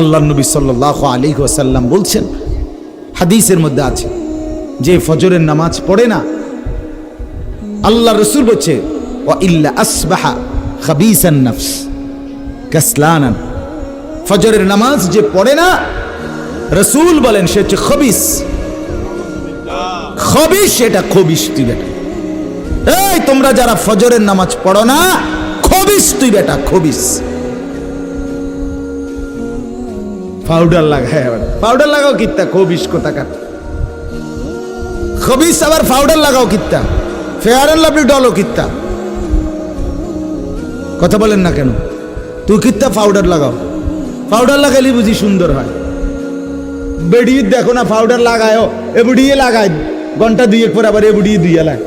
আল্লাহ নবী সাল্লাল্লাহু আলাইহি ওয়াসাল্লাম বলছেন, হাদিসের মধ্যে আছে, যে ফজরের নামাজ পড়ে না, আল্লাহ রসুল বলছে ওয়া ইল্লা আসবাহা খাবিসান নফস কাসলানান, ফজরের নামাজ যে পড়ে না, রসুল বলেন সে হচ্ছে খবিস। খবিস, এটা খবিস তুই বেটা। এই তোমরা যারা ফজরের নামাজ পড়ো না, খবিস তুই বেটা, খবিস। পাউডার লাগায়, পাউডার লাগাও কিত্তা, খবিস কোথাকার। খবিস আবার পাউডার লাগাও কিত্তা, ফেয়ার এন্ড লাভলি ডলো কিত্তা। কথা বলেন না কেন? তুই কিত্তা পাউডার লাগাও, পাউডার লাগাইলে বুঝি সুন্দর হয়। বেড়িয়ে দেখো না পাউডার লাগায়ও, এ বুড়িয়ে লাগায় ঘন্টা দুই এক পর আবার এ বুড়িয়ে দুইয়া লাগ,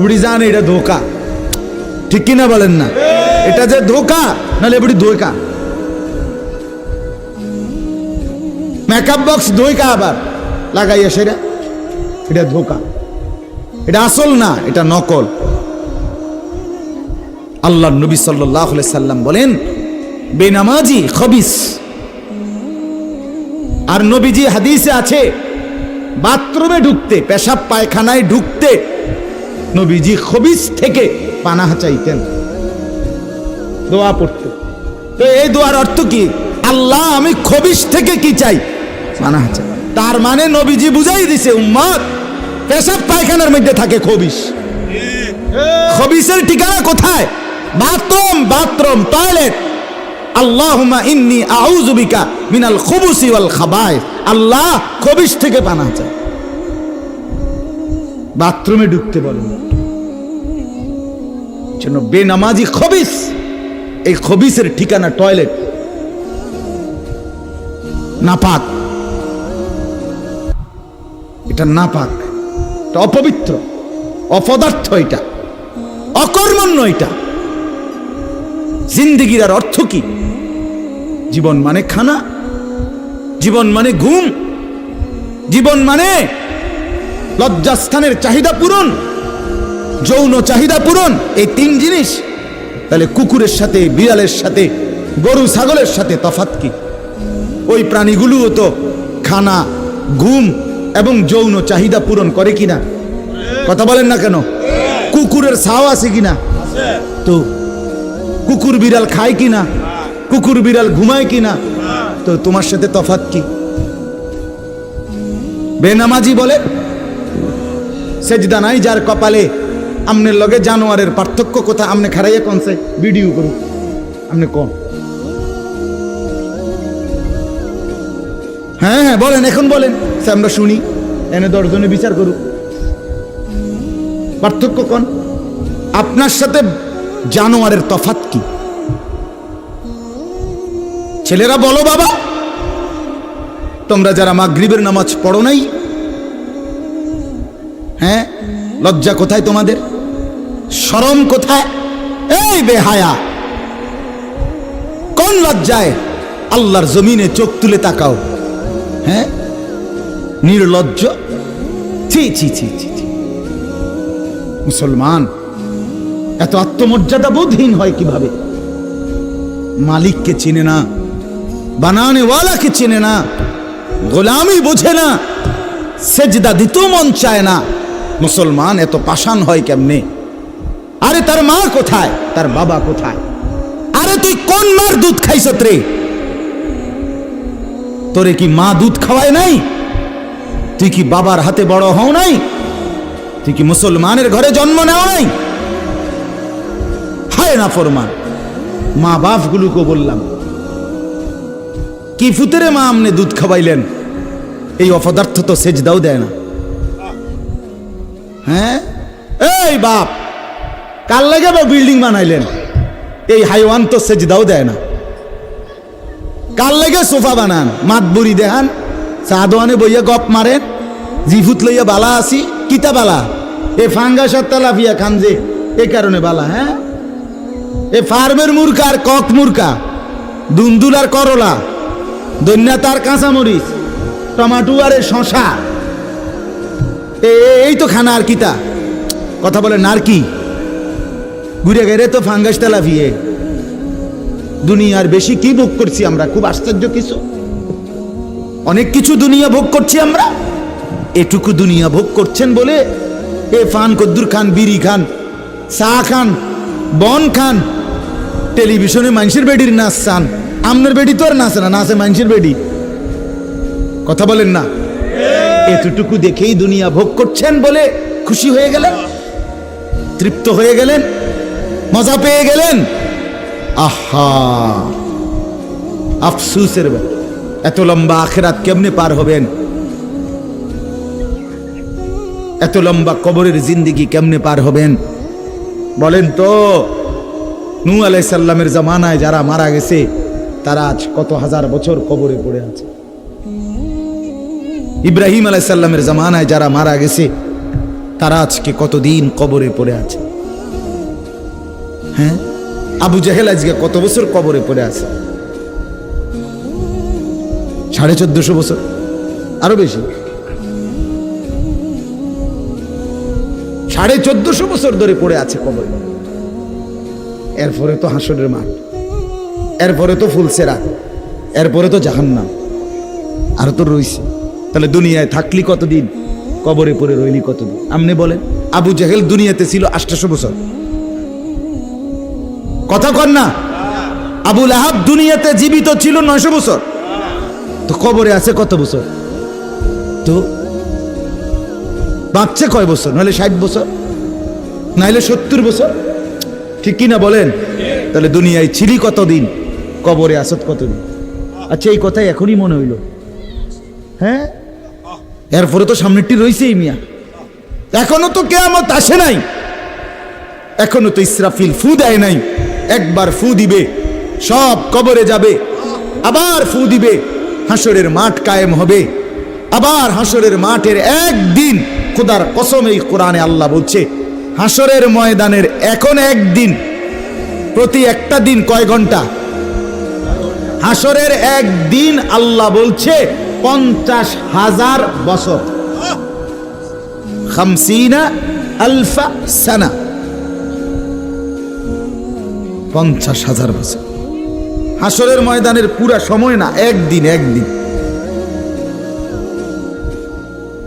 বুড়ি জানে এটা ধোকা, ঠিক কিনা বলেন না? এটা যে ধোকা, নাহলে বুড়ি ধোকা। মেকআপ বক্স ধোকা আবার লাগাইয়া সেটা, এটা ধোকা, এটা আসল না, এটা নকল। আল্লাহ নবী সাল্লাল্লাহু আলাইহি সাল্লাম বলেন বেনামাজি খবিস। আর নবীজি হাদিসে আছে, বাথরুমে ঢুকতে, পেশাব পায়খানায় ঢুকতে নবীজি খবিস থেকে পানাহ চাইতেন, দোয়া পড়তে। তো এই দোয়ার অর্থ কি? আল্লাহ আমি খবিস থেকে কি চাই? পানাহ চাই। তার মানে নবীজি বুঝাই দিছে উম্মত, পেশাব পায়খানার মধ্যে থাকে খবিস। খবিসের ঠিকানা কোথায়? Bathroom, bathroom, toilet. আল্লাহুম্মা ইন্নী আউযু বিকা মিনাল খুবুসি ওয়াল খাবায়েস। আল্লাহ খবিস থেকে পানাহ চাই। বাথরুমে ঢুকতে বলেন, জন্য বেনামাজি খবিস। এই খবিসের ঠিকানা টয়লেট, নাপাক, এটা নাপাক, এটা অপবিত্র, অপদার্থ, এটা অকর্মণ্য। এটা জিন্দেগির আর অর্থ কি? জীবন মানে খানা, জীবন মানে ঘুম, জীবন মানে লজ্জাস্থানের চাহিদা পূরণ, যৌন চাহিদা পূরণ, এই তিন জিনিস। তাহলে কুকুরের সাথে, বিড়ালের সাথে, গরু ছাগলের সাথে তফাৎ কি? ওই প্রাণীগুলোও তো খানা, ঘুম এবং যৌন চাহিদা পূরণ করে কিনা? কথা বলেন না কেন? কুকুরের ছাও আছে কিনা? তো কুকুর বিড়াল খায় কিনা? কুকুর বিড়াল ঘুমায় কিনা? তো তোমার সাথে তফাৎ কি? বেনামাজি বলে সেজদা নাই যার কপালে, আমনের লগে জানোয়ারের পার্থক্য কোথা? আমনে খারাইয়া কোনছে ভিডিও করুক, আমনে কোন? হ্যাঁ হ্যাঁ বলেন, এখন বলেন, আমরা শুনি, এনে 10 জনে বিচার করুক। পার্থক্য কোন? আপনার সাথে জানোয়ারের তফাৎ কি? ছেলেরা বলো বাবা, তোমরা যারা মাগরিবের নামাজ পড়ো নাই, হ্যাঁ, লজ্জা কোথায় তোমাদের? শরম কোথায়? এই বেহায়া, কোন লজ্জায় আল্লাহর জমিনে চোখ তুলে তাকাও? হ্যাঁ, নির্লজ্জ। ছি ছি ছি ছি। মুসলমান এত আত্মমর্যাদা বোধহীন হয় কিভাবে? মালিককে চিনে না, বানানে ওয়ালাকে চিনে না, গোলামি বোঝে না, সেজদা দিতেও মন চায় না। মুসলমান এত পাষাণ হয় কেমনে? আরে তার মা কোথায়? তার বাবা কোথায়? আরে তুই কোন মার দুধ খাইছত রে? তোরে কি মা দুধ খাওয়ায় নাই? তুই কি বাবার হাতে বড় হও নাই? তুই কি মুসলমানের ঘরে জন্ম নেও নাই? হায় না ফরমান। মা বাপ গুলোকে বললাম, কি ফুতেরে মা আমনে দুধ খাওয়াইলেন? এই অপদার্থ তো সেজদাও দেয় না। হ্যাঁ, এই বাপ, কাল লাগে বিল্ডিং বানাইলেন? এই হাইওয়ান তো সেজদাও দেয় না। কাল লেগে সোফা বানান, মাতবুরি দেখান, চাদোয়ানে বইয়া গপ মারেন, জিফুত লইয়া বালা আসি, কিতা বালা? এ ফাঙ্গাস আর তেলাপিয়া খান যে, এ কারণে বালা। হ্যাঁ, এ ফার্মের মুরকা আর কক মুরকা, দুন্দুল আর করলা, দন্যা তার কাঁচামরিচ, টমাটো আর শশা, এই তো খানা। আর কিতা কথা বলে? আর কি ঘুরে গেলে তো ফাঙ্গাস তেলাপিয়ে দুনিয়ার বেশি কি ভোগ করছি আমরা? খুব আশ্চর্য কিছু, অনেক কিছু দুনিয়া ভোগ করছি আমরা। এটুকু দুনিয়া ভোগ করছেন বলে এ ফান কদ্দুর খান, বিড়ি খান, চা খান, বন খান, টেলিভিশনে মানুষের বেডির নাচ চান। আমনের বেডি তো আর নাচে না, নাচে মানুষের বেডি। কথা বলেন না? এতটুকু দেখেই দুনিয়া ভোগ করছেন বলে খুশি হয়ে গেলেন, তৃপ্ত হয়ে গেলেন, মজা পেয়ে গেলেন। আহা, আফসুসের ব্যাপার। এত লম্বা আখিরাত কেমনে পার হবেন? এত লম্বা কবরের জিন্দেগি কেমনে পার হবেন বলেন তো? নূহ আলাইহিস সালামের জামানায় যারা মারা গেছে তারা আজ কত হাজার বছর কবরে পড়ে আছে। ইব্রাহিম আলাইহিস সালামের জামানায় যারা মারা গেছে তারা আজকে কতদিন কবরে পড়ে আছে। হ্যাঁ, আবু জেহেল আজকে কত বছর কবরে পড়ে আছে? 1450 বছর, আরো বেশি, 1450 বছর ধরে পড়ে আছে কবরে। এরপরে তো হাসরের মাঠ, এরপরে তো ফুলসেরাত, এরপরে তো জাহান্নাম, আর তো রইছে। তাহলে দুনিয়ায় থাকলি কতদিন, কবরে পড়ে রইলি কতদিন? আপনি বলেন। আবু জেহেল দুনিয়াতে ছিল 800 বছর, কথা কন না? আবু লাহাব দুনিয়াতে জীবিত ছিল 900 বছর, তো কবরে আছে কত বছর? তো বাঁচছে কয় বছর? নাহলে 60 বছর, নাহলে 70 বছর, ঠিক কিনা বলেন? তাহলে দুনিয়ায় ছিলি কতদিন, কবরে আসত কতদিন? আচ্ছা, এই কথাই এখনই মনে হইল? হ্যাঁ, এরপরে তো সামনেরটি রয়েছেই মিয়া। এখনো তো কিয়ামত আসে নাই, এখনো তো ইসরাফিল ফু দেয় নাই। একবার ফু দিবে, সব কবরে যাবে, আবার ফু দিবে, হাসরের মাঠ কায়েম হবে। আবার হাসরের মাঠের একদিন, খোদার কসম এই কোরআনে আল্লাহ বলছে, হাসরের ময়দানের এখন একদিন, প্রতি একটা দিন কয় ঘন্টা? হাসরের একদিন আল্লাহ বলছে 50,000 বছর, 50,000 সানা, 50,000 বছর। হাসরের ময়দানের পুরা সময় না, একদিন, একদিন।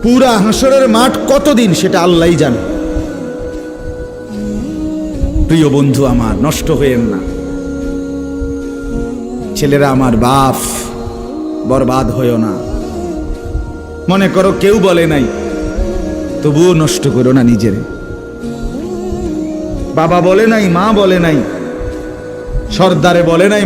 পুরা হাসরের মাঠ কতদিন সেটা আল্লাহই জানে। প্রিয় বন্ধু আমার, নষ্ট হয়েন না। ছেলেরা আমার, বাপ, বরবাদ হইও না। মনে করো কেউ বলে নাই, তবুও নষ্ট করো না নিজেরে। বাবা বলে নাই, মা বলে নাই, সর্দারে বলে নাই,